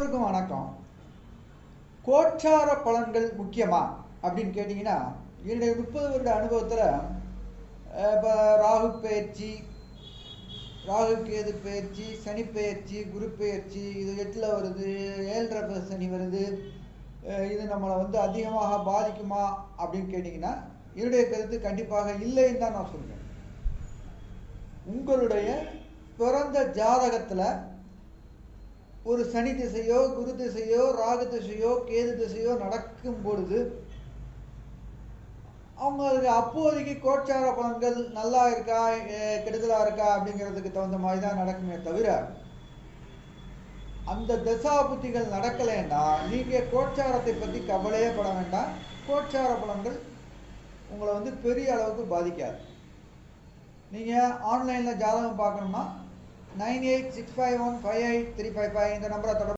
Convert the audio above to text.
எல்லோருக்கும் வணக்கம். கோச்சார பலன்கள் முக்கியமா அப்படின்னு கேட்டிங்கன்னா, என்னுடைய 30 வருட அனுபவத்தில் இப்போ ராகு பயிற்சி, ராகு கேது பயிற்சி, சனி பயிற்சி, குரு பயிற்சி, இது 8ல் வருது, 7.5 சனி வருது, இது நம்மளை வந்து அதிகமாக பாதிக்குமா அப்படின்னு கேட்டிங்கன்னா, என்னுடைய கருத்து கண்டிப்பாக இல்லைன்னு தான் நான் சொல்கிறேன். உங்களுடைய பிறந்த ஜாதகத்தில் ஒரு சனி திசையோ, குரு திசையோ, ராகு திசையோ, கேது திசையோ நடக்கும் பொழுது அவங்களுக்கு அப்போதைக்கு கோச்சார பலன்கள் நல்லா இருக்கா, கெடுதலாக இருக்கா அப்படிங்கிறதுக்கு தகுந்த மாதிரி தான் நடக்குமே தவிர, அந்த தசா புத்திகள் நடக்கலைன்னா நீங்கள் கோச்சாரத்தை பற்றி கவலையே பட வேண்டாம். கோச்சார பலன்கள் உங்களை வந்து பெரிய அளவுக்கு பாதிக்காது. நீங்கள் ஆன்லைனில் ஜாதகம் பார்க்கணும்னா 9865158355 இந்த நம்பரை தொடர்பு